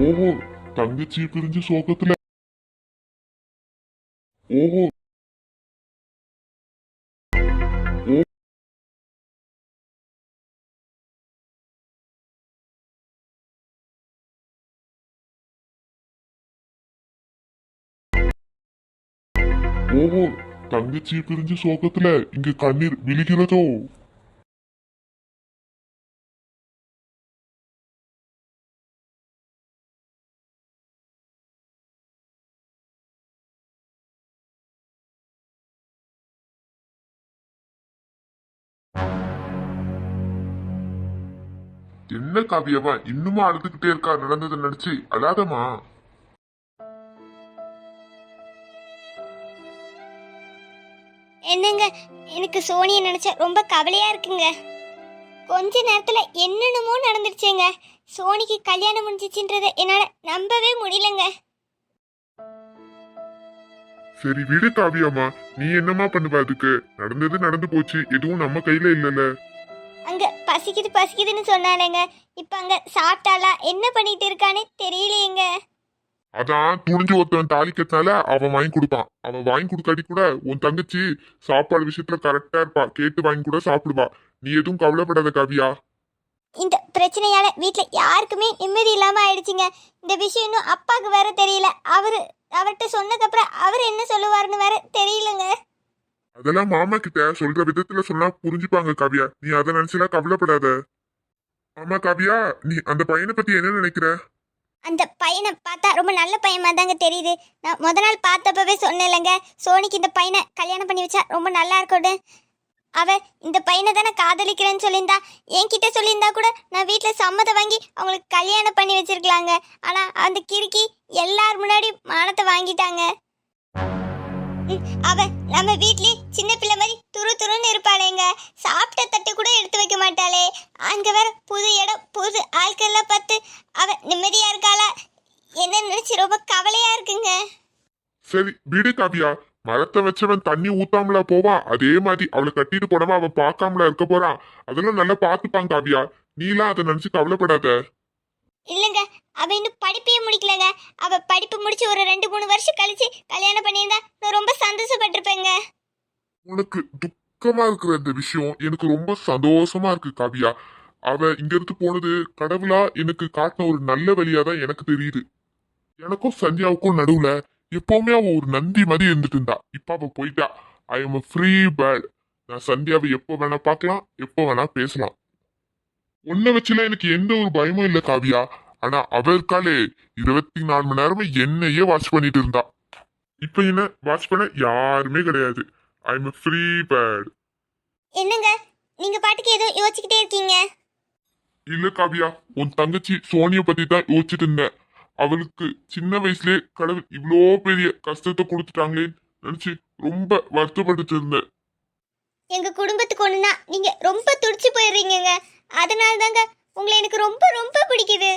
ஓஹோ, தங்கச்சி பிரிஞ்ச சோகத்துல. ஓஹோ. ஓ- ஓஹோ, தங்கச்சி பிரிஞ்ச சோகத்துல இங்க கண்ணீர் விழுகிறதோ? என்ன காவியவா இன்னுமா அழுதுகிட்டே இருக்கா? நடந்ததை நினைச்சு அழாதமா. என்னங்க, எனக்கு சோனியை நினைச்சா ரொம்ப கவலையா இருக்குங்க. கொஞ்ச நேரத்துல என்னென்னமோ நடந்துருச்சுங்க. சோனிக்கு கல்யாணம் முடிஞ்சிச்சுன்றத என்னால நம்பவே முடியலங்க. சரி விடு காவியம்மா, நீ என்னமா பண்ணுவ? அதுக்கு நடந்தது நடந்து போச்சு, எதுவும் நம்ம கையில இல்லல. அங்க பசிக்குது பசிக்குதுன்னு சொன்னாலேங்க. இப்ப அங்க சாப்பிட்டாலா என்ன பண்ணிட்டு இருக்கானே தெரியலையேங்க. அதான் துணிஞ்சு ஒருத்தன் தாலி கட்டினால அவன் வாங்கி கொடுப்பான். அவன் வாங்கி கொடுக்காட்டி கூட உன் தங்கச்சி சாப்பாடு விஷயத்துல கரெக்டா இருப்பா. கேட்டு வாங்கி கூட சாப்பிடுவா. நீ எதுவும் கவலைப்படாத காவியா. இந்த பிரச்சனையால வீட்ல யாருக்குமே நிம்மதி இல்லாம ஆயிடுச்சுங்க. இந்த விஷயம் இன்னும் அப்பாவுக்கு வேற தெரியல. அவர்கிட்ட சொன்னதுக்கப்புறம் அவர் என்ன சொல்லுவாருன்னு வேற தெரியலங்க. அதெல்லாம் மாமா கிட்ட சொல்ற விதத்துல சொன்னா புரிஞ்சுப்பாங்க காவியா. நீ அதை நினைச்சுலாம் கவலைப்படாத. ஆமா காவியா, நீ அந்த பையனை பத்தி என்ன நினைக்கிற? அந்த பையனை பார்த்தா ரொம்ப நல்ல பையன் தாங்க தெரியுது. நான் முத நாள் பார்த்தப்பவே சொன்னேன்லங்க, சோனிக்கு இந்த பையனை கல்யாணம் பண்ணி வச்சா ரொம்ப நல்லா இருக்கும்னு. அவ இந்த பையனை தானே காதலிக்கிறேன்னு சொல்லியிருந்தா. என்கிட்ட சொல்லியிருந்தா கூட நான் வீட்டில் சம்மதம் வாங்கி அவங்களுக்கு கல்யாணம் பண்ணி வச்சிருக்கலாங்க. ஆனால் அந்த கிறுக்கி எல்லார் முன்னாடி மானத்தை வாங்கிட்டாங்க. அவ நம்ம வீட்லயே சின்ன பிள்ளை மாதிரி துரு துருன்னு இருப்பாளேங்க. சாப்பிட்ட தட்டு கூட எடுத்து வைக்க மாட்டாளே. அங்க வேற புது இடம் புது ஆட்கள்லாம் பார்த்து அவ நிம்மதியா இருக்காளா என்ன நினைச்சு ரொம்ப கவலையா இருக்குங்க. சரி விடு காவியா. மரத்தை வச்சவன் தண்ணி ஊத்தாமலா போவா? அதே மாதிரி அவளை கட்டிட்டு போனவன் அவன் பார்க்காமலா இருக்க போறான். அதெல்லாம் நல்லா பார்த்துப்பான் காவியா. நீலாம் அதை நினைச்சு கவலைப்படாத. இல்லைங்க, அவ இன்னும் படிப்பே முடிக்கலங்க. அவ படிப்பு முடிச்சு ஒரு 2-3 வருஷம் கழிச்சு கல்யாணம் பண்ணியிருந்தா நான் ரொம்ப சந்தோஷப்பட்டிருப்பேங்க. உனக்கு துக்கமா இருக்கிற இந்த விஷயம் எனக்கு ரொம்ப சந்தோஷமா இருக்கு காவியா. அவ இங்க இருந்து போனது கடவுளா எனக்கு காட்டின ஒரு நல்ல வழியா தான் எனக்கு தெரியுது. எனக்கும் சந்தியாவுக்கும் நடுவுல எப்பவுமே அவ ஒரு நந்தி மாதிரி இருந்துட்டு இருந்தா. இப்ப அவ போயிட்டா. I am free bird. நான் சந்தியாவை எப்போ வேணா பார்க்கலாம், எப்போ வேணா பேசலாம். உன்னை வச்சுல எனக்கு எந்த ஒரு பயமும் இல்ல காவியா. ஆனா அவ இருக்காளே, 24 மணி நேரமும் என்னையே வாட்ச் பண்ணிட்டு இருந்தா. இப்ப என்ன வாட்ச் பண்ண யாருமே கிடையாது. I am free bird. என்னங்க, நீங்க பாட்டுக்கு ஏதோ யோசிச்சுக்கிட்டே இருக்கீங்க. இல்ல காவியா, உன் தங்கச்சி சோனிய பத்தி தான் யோசிச்சுட்டு இருந்தேன். அவளுக்கு சின்ன வயசுலயே கடவுள் இவ்வளோ பெரிய கஷ்டத்தை கொடுத்துட்டாங்களே நினைச்சு ரொம்ப வருத்தப்பட்டுட்டு இருந்தேன். எங்க குடும்பத்துக்கு ஒண்ணுனா நீங்க ரொம்ப துடிச்சு போயிடுறீங்கங்க. அதனால தாங்க உங்களை எனக்கு ரொம்ப ரொம்ப பிடிக்குது.